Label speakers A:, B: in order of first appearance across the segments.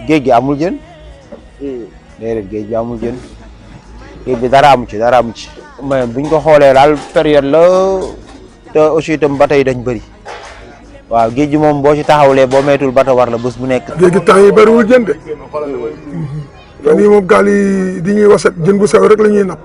A: géej gi amul jën. déedéet géej gi amul jën. géej bi dara amu ci mais buñ ko xoolee daal période la te aussi itam bateau yi dañ bëri. waaw géej gi moom boo ci taxawlee boo meetul bateau war la bés bu nekk.
B: géej gi temps yi bëriwul jën de. fan yii moom gaal yi di ñuy waset jën bu sew rek la ñuy napp.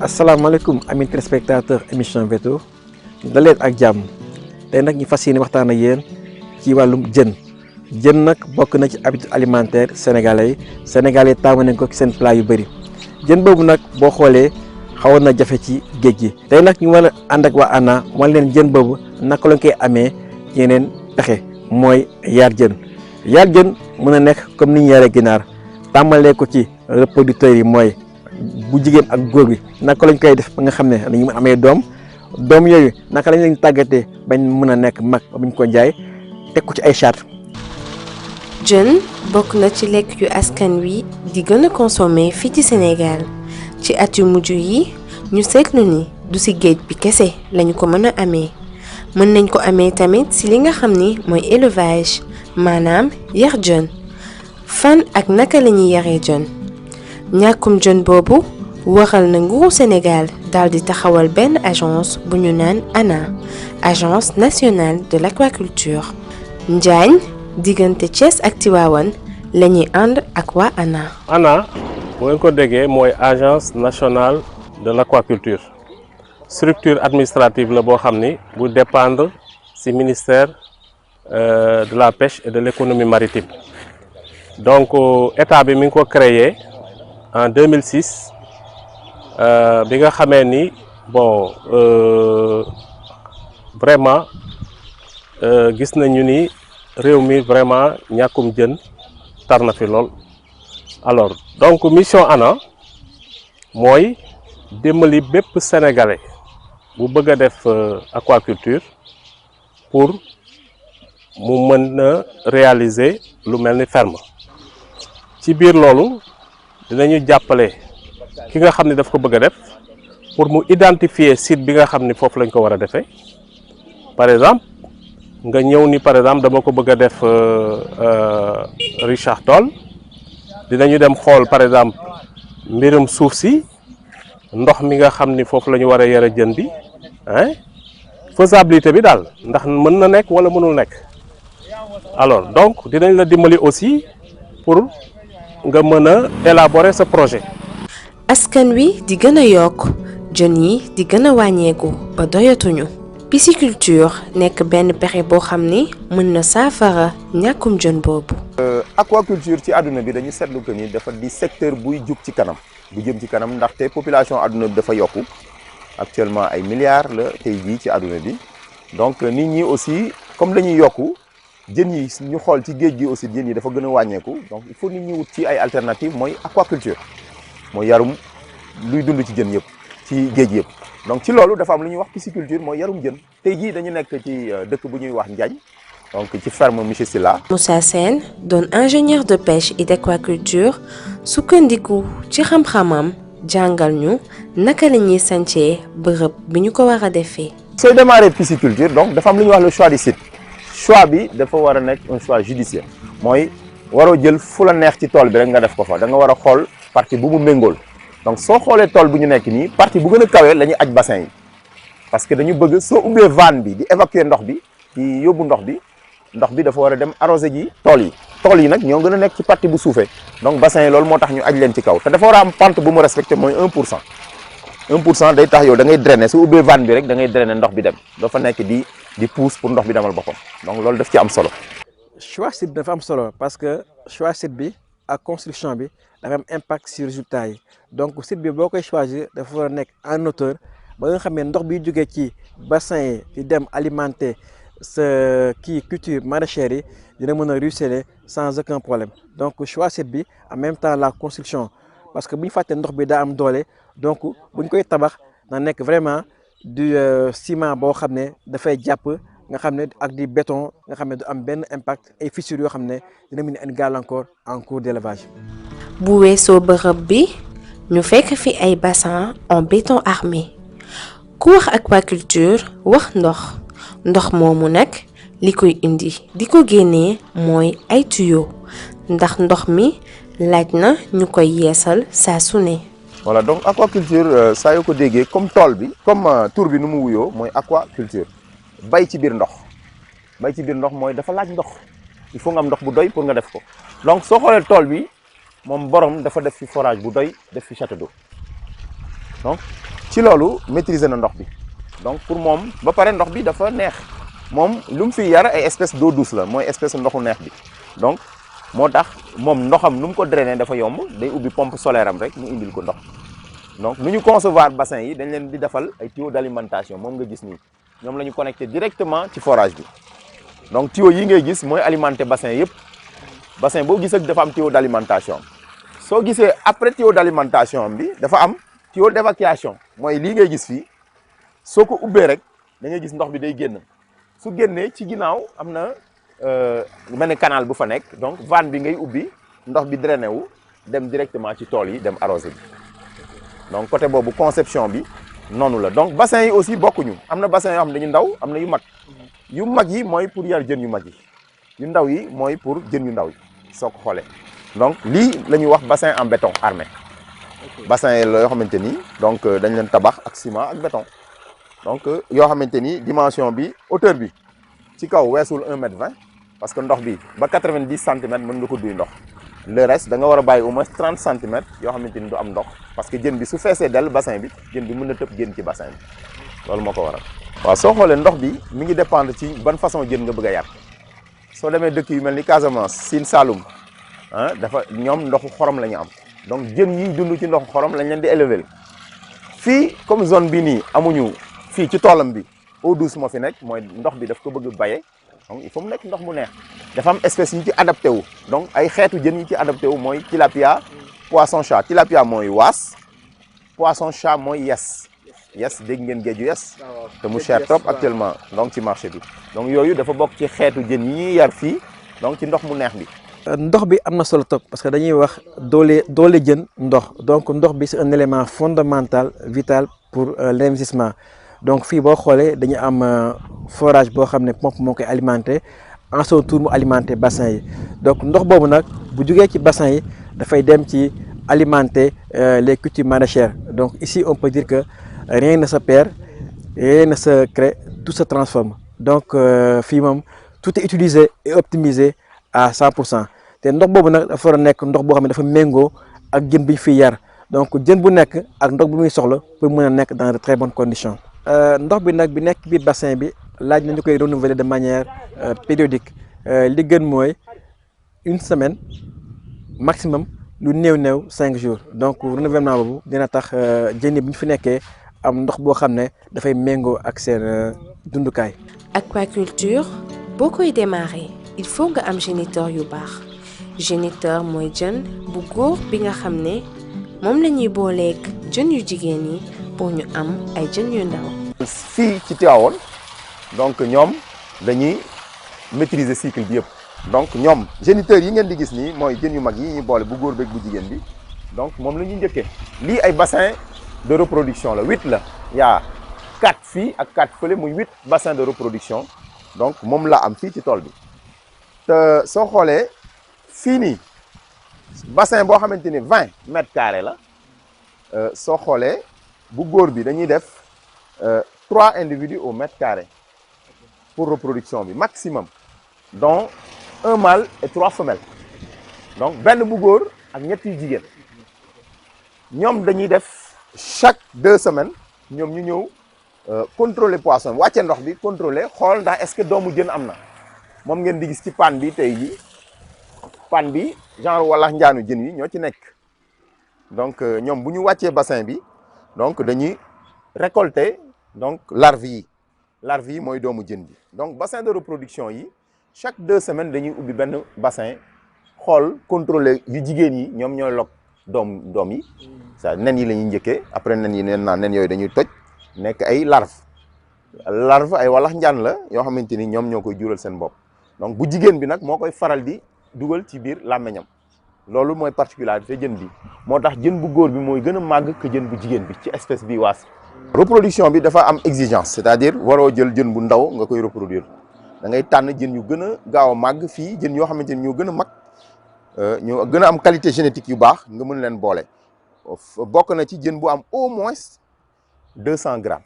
C: asalaamaaleykum amis téléspectateurs émission Veto daleen ak jàmm tey nag ñu fas yéene waxtaan ak yéen ci wàllum jën nag bokk na ci habitude alimentaire sénégalais taamu nañ ko ci seen plat yu bëri jën boobu nag boo xoolee xawoon na jafe ci géej gi tey nag ñu war a ànd ak waa ANA wan leen jën boobu naka lañ koy amee yeneen pexe mooy yaar jën mën a nekk comme ni ñu yaree ginaar tàmmalee ko ci reproducteurs yi mooy bu jigéen ak góor bi naka lañ koy def ba nga xam ne dañu mën amee doom yooyu naka lañ leen tàggatee bañ mën a nekk mag ba buñ ko jaay teg ko ci ay charte.
D: jën bokk na ci lekk yu askan wi di gën a consommer fii ci Sénégal ci at yu mujj yi ñu seetlu ni du ci géej bi kese lañu ko mën a amee mën nañ ko amee tamit ci li nga xam ni mooy élevage maanaam yar jën fan ak naka la ñuy yaree jën. ñàkkum jën boobu waral na nguuru Sénégal daal di taxawal benn agence bu ñu naan ANA agence nationale de l'aquaculture Njaañ diggante Thiès ak Tivaouane la ñuy ànd ak waa ANA.
E: ANA bu ngeen ko déggee mooy agence nationale de l'aquaculture structure administrative la boo xam ni bu dépendre ci ministère de la pêche et de l'économie maritime donc état bi mi ngi ko créé en 2006 bi nga xamee ni bon vraiment gis nañu ni réew mi vraiment ñàkkum jën tar na fi lool alors donc mission ANA mooy dimbali bépp sénégalais bu bëgg a def aquaculture pour mu mën a réaliser lu mel ni ferme ci biir loolu dinañu jàppale ki nga xam ne daf ko bëgg a def pour mu identifier site bi nga xam ni foofu lañ ko war a defee par exemple nga ñëw ni par exemple dama ko bëgg a def Richard Toll dinañu dem xool par exemple mbirum suuf si ndox mi nga xam ni foofu la ñu war a yore jën bi faisabilité bi daal ndax mën na nekk wala mënul nekk alors donc dinañ la dimbali aussi pour nga mën a élaborer ce projet.
D: askan wi di gën a yokk jën yi di gën a wàññeeku ba doyatuñu. pisciculture nekk benn pexe boo xam ni mën na saafara ñàkkum jën boobu.
A: aquaculture ci àdduna bi dañu seetlu que ni dafa di secteur buy jug ci kanam bu jëm ci kanam ndaxte population àdduna bi dafa yokku actuellement ay milliards la tey jii ci àdduna bi donc nit ñi aussi comme dañuy yokku jën yi ñu xool ci géej gi aussi jën yi dafa gën a wàññeeku donc il faut nit ñi wut ci ay alternatives mooy aquaculture mooy yarum luy dund ci jën yëpp ci géej yëpp. donc ci loolu dafa am lu ñuy wax pisciculture mooy yarum jën tey jii dañu nekk ci dëkk bu ñuy wax Njaañ donc ci ferme monsieur Sylla.
D: Moussa Sène doon ingénieur de pêche et d'aquaculture sukkandiku ci xam-xamam jàngal ñu naka la ñuy sancee bërëb bi ñu ko war a defee.
A: sooy démarrer pisciculture donc dafa am lu ñuy wax le choix du site choix bi dafa war a nekk un choix judicieux mooy waroo jël fu la neex ci tool bi rek nga def ko fa da nga war a xool partie bu mu méngool. donc soo xoolee tool bu ñu nekk nii partie bu gën a kawee la ñuy aj bassin yi parce que dañu bëgg soo ubbee vanne bi di évacuer ndox bi di yóbbu ndox bi dafa war a dem arroser ji tool yi nag ñoo gën a nekk ci partie bu suufee donc bassin yi loolu moo tax ñu aj leen ci kaw te dafa war a am pente bu mu respecté mooy 1% day tax yow da ngay drainer su ubbee vanne bi rek da ngay drainer ndox bi dem doo fa nekk di pousse pour ndox bi demal boppam donc loolu daf ci am solo.
C: choix site bi dafa am solo parce que choix site bi ak construction bi dafa am impact sur résultat yi donc site bi boo koy choisir dafa war a nekk en hauteur ba nga xam ne ndox bi jógee ci bassin yi di dem alimenter sa kii culture maraîchère yi dina mën a ruisseler sans aucun problème donc choix site bi en même temps la construction parce que bu ñu fàttee ndox bi daa am doole donc bu ñu koy tabax na nekk vraiment du ciment boo xam ne dafay jàpp nga xam ne ak di béton nga xam ne du am benn impact ay fissures yoo xam ne dina mën a indi gàllankoor en cours d'élevage.
D: bu weesoo bërëb bi ñu fekk fi ay bassin en béton armé ku wax aquaculture wax ndox moomu nag li koy indi di ko génnee mooy ay tuyaux ndax ndox mi laaj na ñu koy yeesal saa su ne.
A: voilà donc aquaculture saa yoo ko déggee comme tool bi comme tur bi nu mu wuyoo mooy aquaculture bay ci biir ndox mooy dafa laaj ndox il faut nga am ndox bu doy pour nga def ko donc soo xoolee tool bi moom borom dafa def fi forage bu doy def fi château d'eau donc ci loolu maîtriser na ndox bi donc pour moom ba pare ndox bi dafa neex moom lu mu fi yar ay espèce d'eau douce la mooy espèce ndoxu neex bi donc moo tax moom ndoxam nu mu ko drainer dafa yomb day ubbi pompe solaire am rek mu indil ko ndox donc nu ñu concevoir bassin yi dañ leen di defal ay tuyaux d'alimentation moom nga gis nii ñoom la ñu connecté directement ci forage bi donc tuyaux yi ngay gis mooy alimenter bassin yëpp bassin boo gis ak dafa am tuyau d'alimentation soo gisee après tuyau d'alimentation bi dafa am tuyau d'évacuation mooy lii ngay gis fii soo ko ubbee rek da ngay gis ndox bi day génn su génnee ci ginnaaw am na mel ni canal bu fa nekk donc vanne bi ngay ubbi ndox bi drainé wu dem directement ci tool yi dem arrosé bi donc côté boobu conception bi noonu la donc bassin yi aussi bokkuñu am na bassin yoo xam ne dañu ndaw am na yu mag yi mooy pour yar jën yu mag yi yu ndaw yi mooy pour jën yu ndaw yi soo ko xoolee donc lii la ñuy wax bassin en béton armé bassin yi la yoo xamante ni donc dañ leen tabax ak ciment ak béton donc yoo xamante ni dimension bi hauteur bi ci kaw weesul 1m20 parce que ndox bi ba 90 centimètres mën nga ko duy ndox le reste da nga war a bàyyi au moins 30 centimètres yoo xamante ni du am ndox parce que jën bi su feesee del bassin bi jën bi mën na tëb génn ci bassin bi loolu moo ko waral. waaw soo xoolee ndox bi mi ngi dépendre ci ban façon jën nga bëgg a yar soo demee dëkk yu mel ni Casamance Sine Saloum ah dafa ñoom ndoxu xorom la ñu am donc jën yiy dund ci ndoxu xorom lañ leen di élever fii comme zone bi nii amuñu fii ci toolam bi eau douce moo fi nekk mooy ndox bi daf ko bëgg baye donc il faut mu nekk ndox mu neex dafa am espèce yi ci adapté wu donc ay xeetu jën yi ci adapté wu mooy tilapia poisson chat tilapia mooy waas poisson chat mooy yes dégg ngeen géeju yes te mu cher trop actuellement donc ci marché bi donc yooyu dafa bokk ci xeetu jën yi ñuy yar fii donc ci ndox mu neex bi.
C: ndox bi am na solo top parce que dañuy wax doole jën ndox donc ndox bi c'est un élément fondamental vital pour l'investissement donc fii boo xoolee dañu am forage boo xam ne pompe moo koy alimenté en son tour mu alimenté bassin yi donc ndox boobu nag bu jugee ci bassin yi dafay dem ci alimenter les cultures maraîchères donc ici on peut dire que rien ne se perd rien ne se crée tout se transforme donc fii moom tout est utilisé et optimisé à 100% te ndox boobu nag dafa war a nekk ndox boo xam ne dafa méngoo ak jën bi ñu fiy yar donc jën bu nekk ak ndox bu muy soxla pour mën a nekk dans de très bonnes conditions. ndox bi nag bi nekk biir bassin bi laaj na ñu koy renouveler de manière périodique li gën mooy une semaine maximum lu néew 5 jours donc renouvellement boobu dina tax jën yi bu ñu fi nekkee am ndox boo xam ne dafay méngoo ak seen dundukaay.
D: aquaculture boo koy démarrer il faut nga am géniteur yu baax géniteur mooy jën bu góor bi nga xam ne moom la ñuy booleeg jën yu jigéen yi pour ñu am ay jën yu ndaw.
A: fii ci Tivaouane donc ñoom dañuy maîtriser cycle bi yëpp donc ñoom géniteurs yi ngeen di gis nii mooy jën yu mag yi ñuy boole bu góor beeg bu jigéen bi donc moom la ñuy njëkkee lii ay bassin de reproduction la 8 la yaa 4 fii ak 4 fële muy 8 bassins de reproduction donc moom la am fii ci tool bi te soo xoolee fii nii bassin boo xamante ni 20 mètres carrés la soo xoolee bu góor bi dañuy def 3 individus au mètre carré pour reproduction bi maximum dont un mâle et 3 femelles donc benn bu góor ak ñetti jigéen ñoom dañuy def chaque 2 semaines ñoom ñu ñëw contrôler poisson bi wàcce ndox bi contrôler xool ndax est-ce que doomu jën am na moom ngeen di gis ci panne bi tey ji panne bi genre walax njaanu jën yi ñoo ci nekk donc ñoom bu ñu wàccee bassin bi donc dañuy récolter donc larves yi mooy doomu jën bi donc bassin de reproduction yi chaque 2 semaines dañuy ubbi benn bassin xool contrôler yu jigéen yi ñoom ñooy log doom yi ça nen yi la ñuy njëkkee après nen yi nen yooyu dañuy toj nekk ay larve ay walax njaan la yoo xamante ni ñoom ñoo koy jural seen bopp donc bu jigéen bi nag moo koy faral di dugal ci biir làmmiñam loolu mooy particularité jën bi moo tax jën bu góor bi mooy gën a màgg que jën bu jigéen bi ci espèce bi waas reproduction bi dafa am exigence c'est-à-dire waroo jël jën bu ndaw nga koy reproduire da ngay tànn jën yu gën a gaaw a màgg fii jën yoo xamante ni ñoo gën a mag ñoo gën a am qualité génétique yu baax nga mën leen boole bokk na ci jën bu am au moins 200 grammes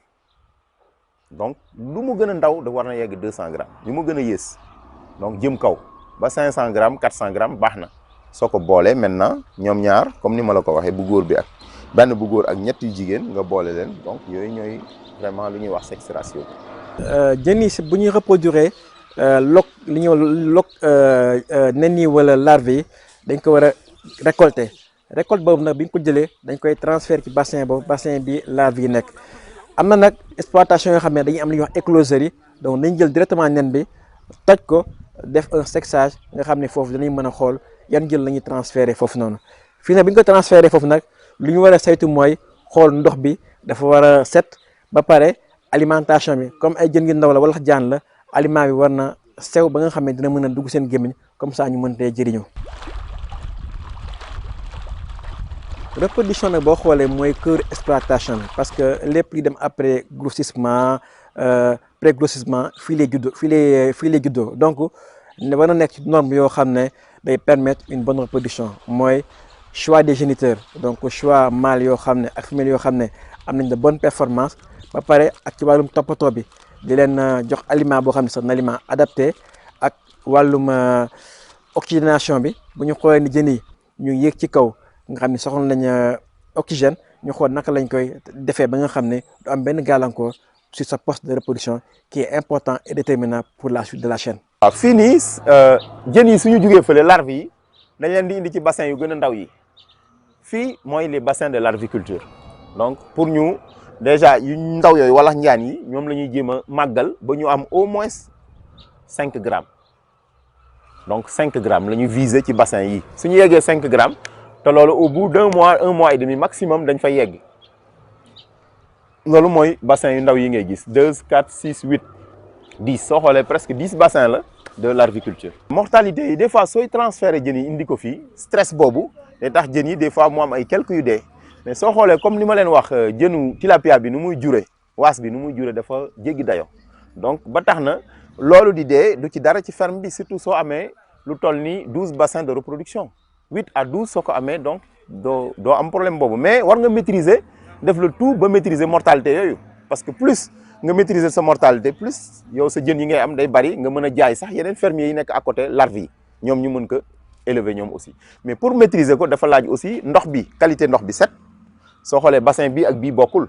A: donc lu mu gën a ndaw da war na yegg 200 grammes lu mu gën a yées donc jëm kaw ba 500 grammes 400 grammes baax na soo ko boolee maintenant ñoom ñaar comme ni ma la ko waxee bu góor bi ak benn bu góor ak ñett yu jigéen nga boole leen donc yooyu ñooy vraiment lu ñuy wax sexe ratio.
C: jën yi bu ñuy reproduire li ñuy log nen yi wala larves yi dañ ko war a récolte boobu nag bi ñu ko jëlee dañ koy transférer ci bassin boobu bassin bi larves yi nekk. am na nag exploitation yoo xam ne dañuy am li ñuy wax écloserie donc dañ jël directement nen bi toj ko def un sexage nga xam ne foofu danañ mën a xool yan jël la ñuy transférer foofu noonu fii nag bi ñu ko transférer foofu nag lu ñu war a saytu mooy xool ndox bi dafa war a set ba pare alimentation bi comme ay jën yu ndaw la wala jaan la aliment bi war na sew ba nga xam ne dina mën a dugg seen gémmiñ comme ça ñu mën tee jëriñoo. reproduction nag boo xoolee mooy cœur exploitation bi parce que lépp li dem après grossissement pré-grossissement fii lay juddoo donc war na nekk ci norme yoo xam ne day permettre une bonne reproduction mooy choix des géniteurs donc choix mâle yoo xam ne ak femelle yoo xam ne am nañ de bonne performance ba pare ak ci wàllum toppatoo bi di leen jox aliment boo xam ne c'est un aliment adapté ak wàllum oxygénation bi bu ñu xoolee ni jën yi ñu yéeg ci kaw nga xam ne soxla nañ oxygène ñu xool naka lañ koy defee ba nga xam ne du am benn gàllankoor sur sa poste de reproduction qui est important et déterminant pour la suite de la chaîne.
A: waaw fii nii jën yi suñu jugee fële larves yi dañ leen di indi ci bassin yu gën a ndaw yi fii mooy les bassins de larviculture donc pour ñu déjà yu ndaw yooyu wala njaan yi ñoom la ñuy jéem a màggal ba ñu am au moins 5 grammes donc 5 grammes la ñuy viser ci bassin yi suñu yeggee 5 grammes te loolu au bout d'un mois 1 mois et demi maximum dañ fay yegg loolu mooy bassin yu ndaw yi ngay gis 2 4 6 8 10 soo xoolee presque 10 bassins la de larviculture. mortalité yi des fois sooy transférer jën yi indi ko fii stress boobu day tax jën yi des fois mu am ay quelques yu dee mais soo xoolee comme ni ma leen wax jënu tilapia bi nu muy jure waas bi nu muy jure dafa jéggi dayo donc ba tax na loolu di dee du ci dara ci ferme bi surtout soo amee lu toll ni 12 bassins de reproduction 8 à 12 soo ko amee donc doo am problème boobu mais war nga maîtriser def le tout ba maîtriser mortalité yooyu parce que plus nga maîtriser sa mortalité plus yow sa jën yi ngay am day bari nga mën a jaay sax yeneen fermiers yi nekk à côté larves yi ñoom ñu mën ko élever ñoom aussi mais pour maîtriser ko dafa laaj aussi ndox bi qualité ndox bi set soo xoolee bassin bi ak bii bokkul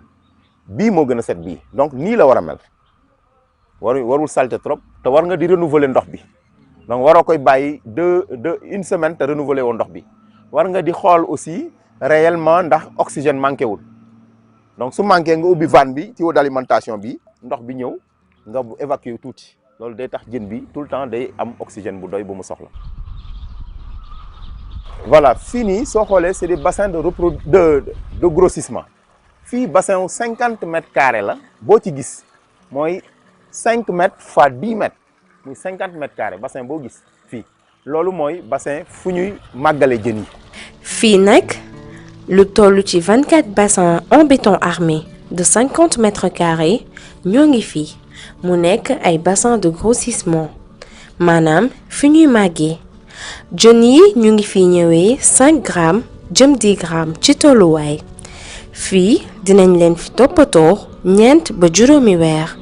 A: bii moo gën a set bii donc nii la war a mel warul salté trop te war nga di renouveler ndox bi donc waroo koy bàyyi une semaine te renouveler woo ndox bi war nga di xool aussi réellement ndax oxygène manqué wul donc su manqué nga ubbi vanne bi tuyau d'alimentation bi ndox bi ñëw nga évacuer tuuti loolu day tax jën bi tout le temps day am oxygène bu doy bu mu soxla. voilà fii nii soo xoolee c'est des bassins de grossissement fii bassin wu 50 mètres carrés la boo ci gis mooy 5 mètres fois 10 mètres muy 50 mètres carrés bassin boo gis fii loolu mooy bassin fu ñuy màggale jën yi.
D: fii nag lu toll ci 24 bassins en béton armé de 50 mètres carrés ñoo ngi fii mu nekk ay bassins de grossissement maanaam fi ñuy màggee jën yi ñu ngi fi ñëwee 5 grammes jëm 10 grammes ci tolluwaay fii dinañ leen fi toppatoo ñeent ba juróomi weer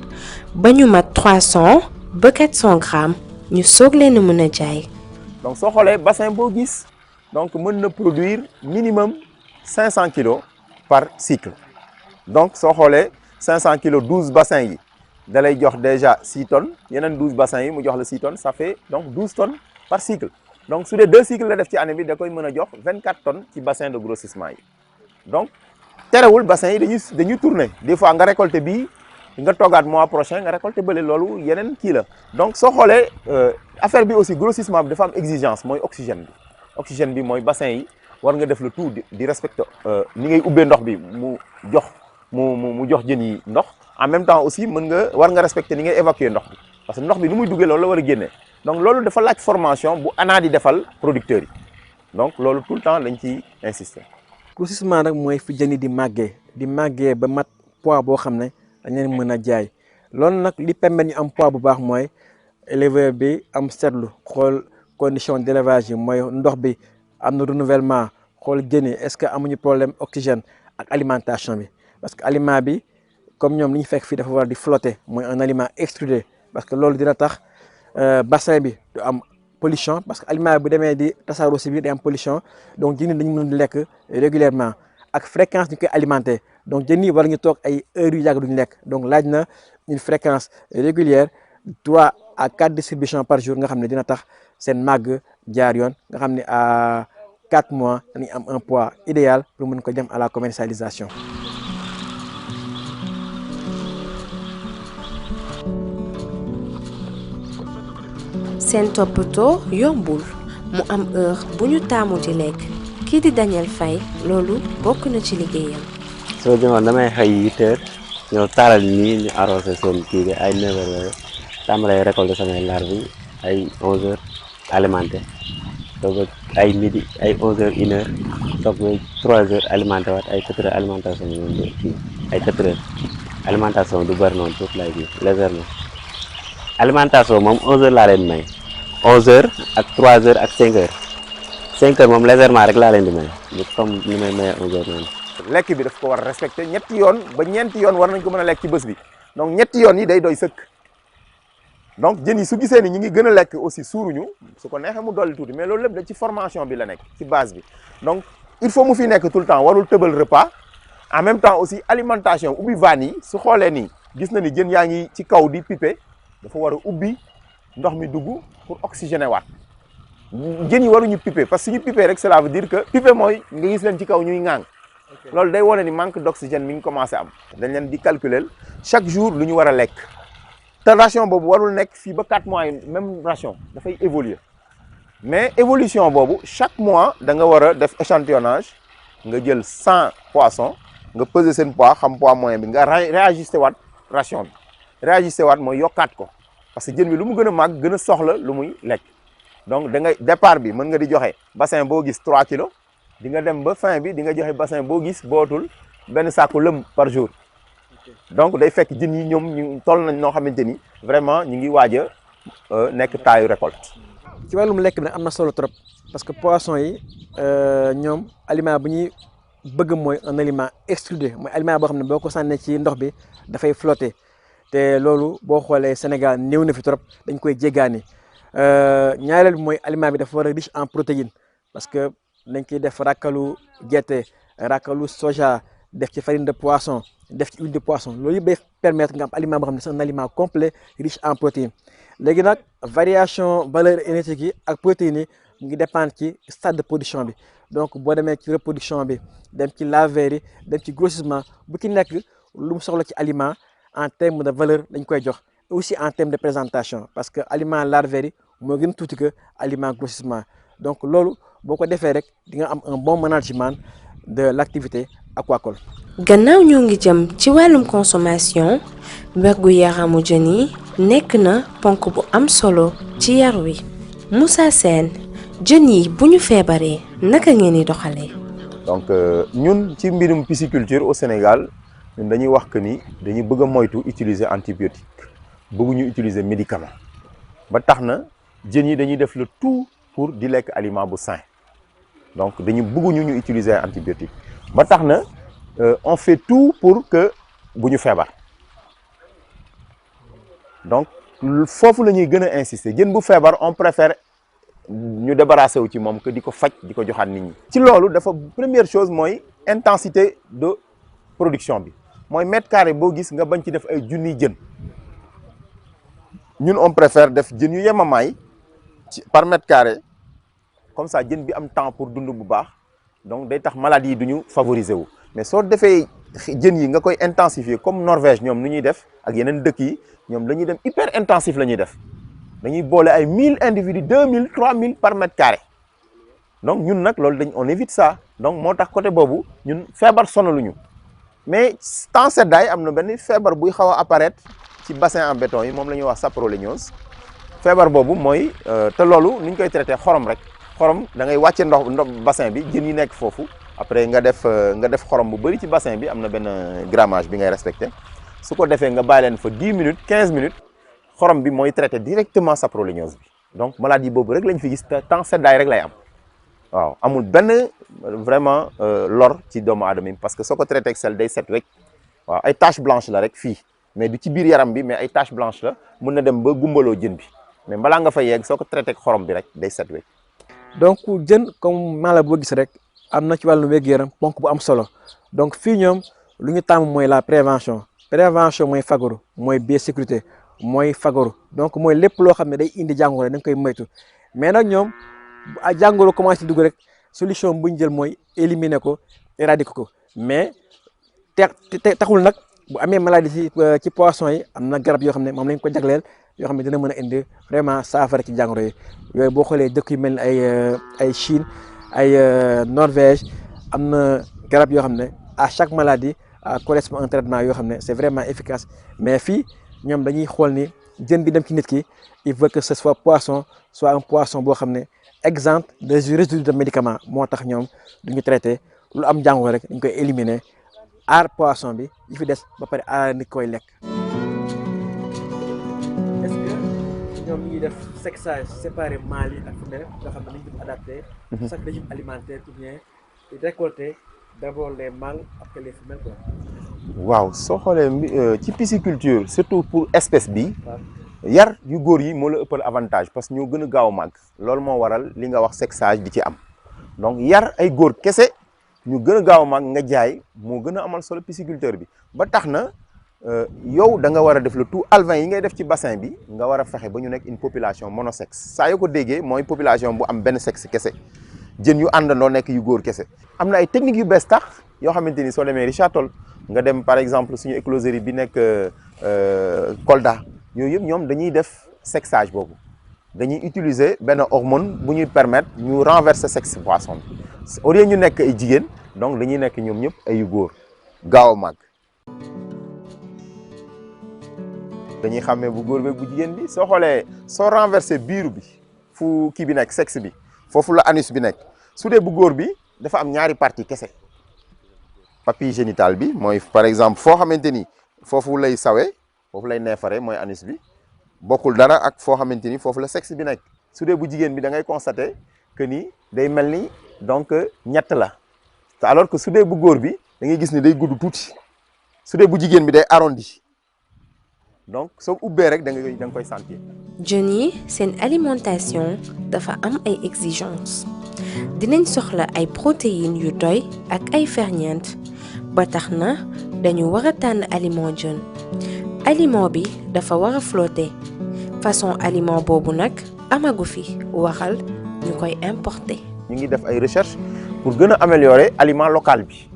D: ba ñu mat 300 ba 400 grammes ñu soog leen a mën a jaay.
A: donc soo xoolee bassin boo gis donc mën na produire minimum 500 kilos par cycle donc soo xoolee 500 kilos 12 bassins yi da lay jox déjà 6 tonnes yeneen 12 bassins yi mu jox la 6 tonnes ça fait donc 12 tonnes par cycle donc su dee 2 cycles la def ci année bi da koy mën a jox 24 tonnes ci bassin de grossissement yi donc terewul bassin yi dañuy tourner des fois nga récolter bii nga toogaat mois prochain nga récolter bële loolu yeneen kii la donc soo xoolee affaire bi aussi grossissement bi dafa am exigence mooy oxygène bi mooy bassin yi war nga def le tout di respecter ni ngay ubbee ndox bi mu jox jën yi ndox en même temps aussi war nga respecter ni ngay évacuer ndox bi parce que ndox bi nu muy duggee loolu la war a génnee donc loolu dafa laaj formation bu ANA di defal producteurs yi donc loolu tout le temps dañ ciy insister.
C: grossissement nag mooy fi jën yi di màggee ba mat poids boo xam ne dañ leen mën a jaay loolu nag li permettre ñu am poids bu baax mooy éleveur bi am seetlu xool condition d'élevage yi mooy ndox bi am na renouvellement xool jën yi est-ce que amuñu problème oxygène ak alimentation bi parce que aliment bi comme ñoom li ñu fekk fii dafa war di flotter mooy un aliment extrudé parce que loolu dina tax bassin bi du am pollution parce que aliment bi bu demee di tasaaroo si biir day am pollution donc jën yi dañu mën di lekk régulièrement ak fréquence ñu koy alimenter donc jën yi war ñu toog ay heures yu yàgg duñu lekk donc laaj na une fréquence régulière 3 à 4 distributions par jour nga xam ne dina tax seen màgg jaar yoon nga xam ne à 4 mois dañuy am un poids idéal pour mën ko jëm à la commercialisation.
D: seen toppatoo yombul mu am heure bu ñu taamu di lekk kii di Daniel Faye loolu bokk na ci liggéeyam.
F: soo jëmoon damay xëy 8 heures ñëw taaral nii ñu arrosé seen kii bi ay 9 heures tàmbalee récolter samay larves ay 11 heures alimenté donc ay midi ay 11 heures 1 heure toog ba 3 heures alimenté waat ay 4 heures alimentation bi kii ay 4 heures alimentation du bëri noonu tuuti lay kii légèrement alimentation moom 11 heures laa leen may 11 heures ak 3 heures ak 5 heures 5 heures moom légèrement rek laa leen di may comme ni may maye 11 heures noonu.
A: lekk bi daf ko war a respecter ñetti yoon ba ñeenti yoon war nañ ko mën a lekk ci bés bi donc ñetti yoon yi day doy sëkk donc jën yi su gisee ni ñu ngi gën a lekk aussi suuruñu su ko neexee mu dolli tuuti mais loolu lépp da ci formation bi la nekk ci base bi donc il faut mu fi nekk tout le temps warul tëbal repas en même temps aussi alimentation ubbi vanne yi su xoolee nii gis na ni jën yaa ngi ci kaw di piper dafa war a ubbi ndox mi dugg pour oxygéner waat jën yi waruñu piper parce que suñu piper rek cela veut dire que piper mooy nga gis leen ci kaw ñuy ŋaang loolu day wane ni manque d'oxygène mi ngi commencé am dañ leen di calculer chaque jour lu ñu war a lekk te ration boobu warul nekk fii ba 4 mois yi même ration dafay évoluer mais évolution boobu chaque mois da nga war a def échantillonnage nga jël 100 poissons nga peser seen poids xam poids moyen bi nga réajusté waat ration bi réajusté waat mooy yokkaat ko parce que jën bi lu mu gën a màgg gën a soxla lu muy lekk donc da ngay départ bi mën nga di joxe bassin boo gis 3 kilos di nga dem ba fin bi di nga joxe bassin boo gis bootul benn saaku lëm par jour donc day fekk jën yi ñoom ñu toll nañ noo xamante ni vraiment ñu ngi waaj a nekk taayu récolte.
C: ci wàllum lekk bi nag am na solo trop parce que poisson yi ñoom aliment bu ñuy bëgg mooy un aliment extrudé mooy aliment boo xam ne boo ko sànnee ci ndox bi dafay flotter te loolu boo xoolee Sénégal néew na fi trop dañ koy jéggaani ñaareel bi mooy aliment bi dafa war a riche en protéines parce que dañ koy def rakalu gerte rakalu soja def ci farine de poisson def ci huile de poisson loolu yëpp day permettre nga am aliment boo xam ne c'est un aliment complet riche en protéines léegi nag variation valeur énergétique yi ak protéines yi ngi dépendre ci stade de production bi donc boo demee ci reproduction bi dem ci laveur yi dem ci grossissement bu ci nekk lu mu soxla ci aliment en terme de valeur dañ koy jox aussi en terme de présentation parce que aliment larvaire yi moo gën tuuti que aliment grossissement donc loolu boo ko defee rek di nga am un bon management de l'activité aquacole.
D: gannaaw ñoo ngi jëm ci wàllum consommation wergu yaramu jën yi nekk na ponk bu am solo ci yar wi Moussa Sène jën yi bu ñu feebaree naka ngeen di doxalee.
A: donc ñun ci mbirum pisciculture au Sénégal ñun dañuy wax que ni dañuy bëgg a moytu utiliser antibiotique bëgguñu utiliser médicament ba tax na jën yi dañuy def le tout pour di lekk aliment bu sain donc dañu bëgguñu ñu utiliser antibiotique ba tax na on fait tout pour que bu ñu feebar donc foofu la ñuy gën a insister jën bu feebar on préfère ñu débarrasser wu ci moom que di ko faj di ko joxaat nit ñi. ci loolu dafa première chose mooy intensité de production bi mooy mètre carré boo gis nga bañ ci def ay junniy jën ñun on préfère def jën yu yemamaay ci par mètre carré comme ça jën bi am temps pour dund bu baax donc day tax maladie yi duñu favoriser wu mais soo defee jën yi nga koy intensifier comme Norvège ñoom nu ñuy def ak yeneen dëkk yi ñoom dañuy dem hyper intensif la ñuy def dañuy boole ay 1000 individus 2000 3000 par mètre carré donc ñun nag loolu on évite ça donc moo tax côté boobu ñun feebar sonaluñu mais temps seddaay am na benn feebar buy xaw a apparaître ci bassin en béton yi moom la ñuy wax saprolégnose feebar boobu mooy te loolu ni ñu koy traité xorom rek xorom da ngay wàcce ndox bassin bi jën yi nekk foofu après nga def xorom bu bëri ci bassin bi am na benn grammage bi ngay respecté su ko defee nga bàyyi leen fa 10 minutes 15 minutes xorom bi mooy traité directement saprolégnose bi donc maladie boobu rek lañ fi gis te temps seddaay rek lay am waaw amul benn vraiment lor ci doomu aadama yi parce que soo ko traité ak sel day set rek waaw ay tache blanche la rek fii mais du ci biir yaram bi mais ay tache blanche la mun na dem ba gumbaloo jën bi mais balaa nga fa yegg soo ko traité ak xorom bi rek day set rek.
C: donc jën comme mala boo gis rek am na ci wàllu wér-gu-yaram ponk bu am solo donc fii ñoom lu ñu tàmm mooy la prévention mooy fagaru mooy biosécurité mooy fagaru donc mooy lépp loo xam ne day indi jàngoro dañ koy moytu mais nag ñoom a jàngoro commencé dugg rek solution bu ñu jël mooy éliminer ko éradiquer ko mais taxul nag bu amee maladie ci poisson yi am na garab yoo xam ne moom lañ ko jagleel yoo xam ne dina mën a indi vraiment saafara ci jàngoro yi yooyu boo xoolee dëkk yu mel ni ay Chine ay Norvège am na garab yoo xam ne à chaque maladie correspond un traitement yoo xam ne c'est vraiment efficace mais fii ñoom dañuy xool ni jën bi dem ci nit ki il veut que ce soit un poisson boo xam ne exempt des résidus de médicaments moo tax ñoom duñu traité lu am jàngoro rek dañ koy éliminer aar poisson bi yi fi des ba pare aar nit koy lekk. est-ce que ñoom ñuy def sexage séparé mâle yi ak femelle nga xam ne dañu ko adapté chaque régime alimentaire ou bien récolter d'abord les mâles après les femelles quoi.
A: waaw soo xoolee ci pisciculture surtout pour espèce bi yar yu góor yi moo la ëppal avantage parce que ñoo gën a gaaw a màgg loolu moo waral li nga wax sexage di ci am donc yar ay góor kese ñu gën a gaaw a màgg nga jaay moo gën a amal solo pisciculteur bi ba tax na yow da nga war a def le tout alvin yi ngay def ci bassin bi nga war a fexe ba ñu nekk une population monosexe saa yoo ko déggee mooy population bu am benn sexe kese jën yu àndandoo nekk yu góor kese. am na ay techniques yu bees tax yoo xamante ni soo demee Richard Toll nga dem par exemple suñu écloserie bi nekk Kolda yooyu yëpp ñoom dañuy def sexage boobu dañuy utiliser benn hormone bu ñuy permettre ñu renverser sexe poisson bi au lieu ñu nekk ay jigéen donc dañuy nekk ñoom ñëpp ay yu góor gaaw a màgg. dañuy xàmmee bu góor beeg bu jigéen bi soo xoolee soo renverser biiru bi fu kii bi nekk sexe bi foofu la anus bi nekk su dee bu góor bi dafa am ñaari partie kese papille génitale bi mooy par exemple foo xamante ni foofu lay sawee foofu lay neefare mooy anus bi bokkul dara ak foo xamante ni foofu la sexe bi nekk su dee bu jigéen bi da ngay constater que ni day mel ni donc ñett la te alors que su dee bu góor bi da ngay gis ni day gudd tuuti su dee bu jigéen bi day arrondi donc soo ubbee rek da nga koy sentir.
D: jën yi seen alimentation dafa am ay exigences dinañ soxla ay protéines yu doy ak ay ferñeent ba tax na dañu war a tànn aliment jën aliment bi dafa war a flotter façon aliment boobu nag amagu fi waxal ñu koy importer.
A: ñu ngi def ay recherche pour gën a améliorer aliment local bi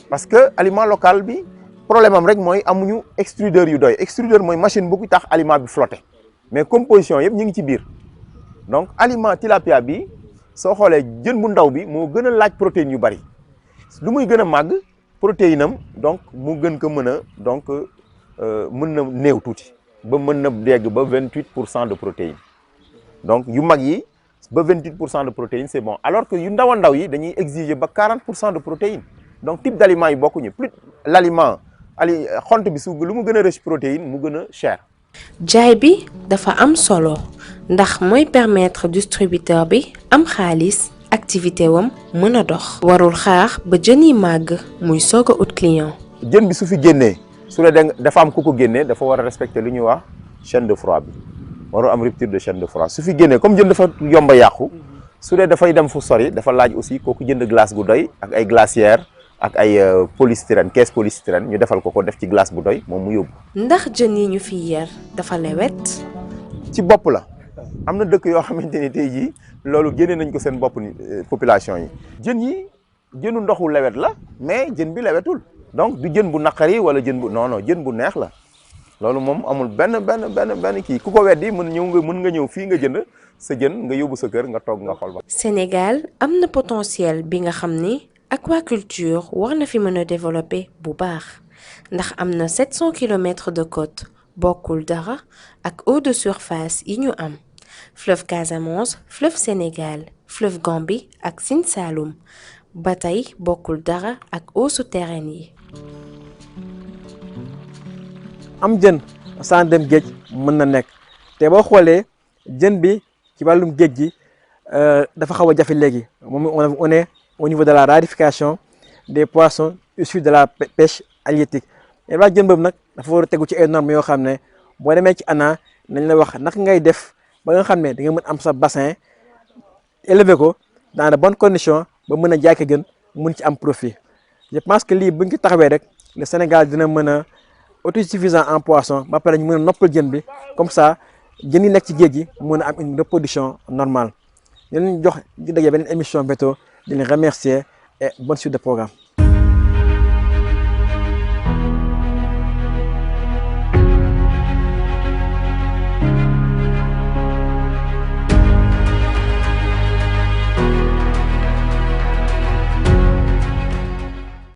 A: parce que aliment local bi problème am rek mooy amuñu extrudeur yu doy extrudeur mooy machine bu ko tax aliment bi flotter mais composition yëpp ñu ngi ci biir donc aliment tilapia bi soo xoolee jën bu ndaw bi moo gën a laaj protéines yu bari lu muy gën a màgg protéine am donc mu gën ko mën a donc mën na néew tuuti ba mën na dégg ba 28% de protéines donc yu mag yi ba 28% de protéines c'est bon alors que yu ndaw a ndaw yi dañuy exiger ba 40% de protéines donc type d'aliments yi bokkuñu plus l'aliment xont bi su lu mu gën a riche protéine mu gën a cher.
D: jaay bi dafa am solo ndax mooy permettre distributeur bi am xaalis activité wam mën a dox. warul xaar ba jën yi màgg muy soog a ut client.
A: jën bi su fi génnee su dee dafa am ku ko génnee dafa war a respecter lu ñuy wax chaîne de froid bi warul am rupture de chaîne de froid su fi génnee comme jën dafa yomba yàqu su dee dafay dem fu sori dafa laaj aussi kooku jënd glace gu doy ak ay glacières ak ay polystyrène caisse polystyrène ñu defal ko def ci glace bu doy moom mu yóbbu.
D: ndax jën yi ñu fi yar dafa lewet
A: ci bopp la am na dëkk yoo xamante ni tey jii loolu génne nañ ko seen bopp ni population yi jën yi jënu ndoxu lewet la mais jën bi lewetul donc du jën bu naqari wala jën bu non jën bu neex la loolu moom amul benn kii ku ko weddi mën nga ñëw fii nga jënd sa jën nga yóbbu sa kër nga toog nga xool ba.
D: Sénégal am na potentiel bi nga xam ni aquaculture war na fi mën a développer bu baax ndax am na 700 kilomètres de côte bokkul dara ak eau de surface yi ñu am fleuve Casamance fleuve Sénégal fleuve Gambie ak Sine Saloum ba tey bokkul dara ak eau souterraine yi.
C: am jën sans dem géej mën na nekk te boo xoolee jën bi ci wàllum géej gi dafa xaw a jafe léegi moom on est au niveau de la rarification des poissons issus de la pêche halieutique et waa jën boobu nag dafa war a tegu ci ay normes yoo xam ne boo demee ci ANA nañ la wax naka ngay def ba nga xam ne da nga mën am sa bassin élevé ko dans de bonnes conditions ba mën a jaay ko gën mën ci am profit je pense que lii buñ ko taxawee rek le Sénégal dina mën a autosuffisant en poisson ba pare ñu mën a noppal jën bi comme ça jën yi nekk ci géej gi mën a am une reproduction normale ñu leen jox di daje beneen émission Veto di leen remercier et bonne suite de programme.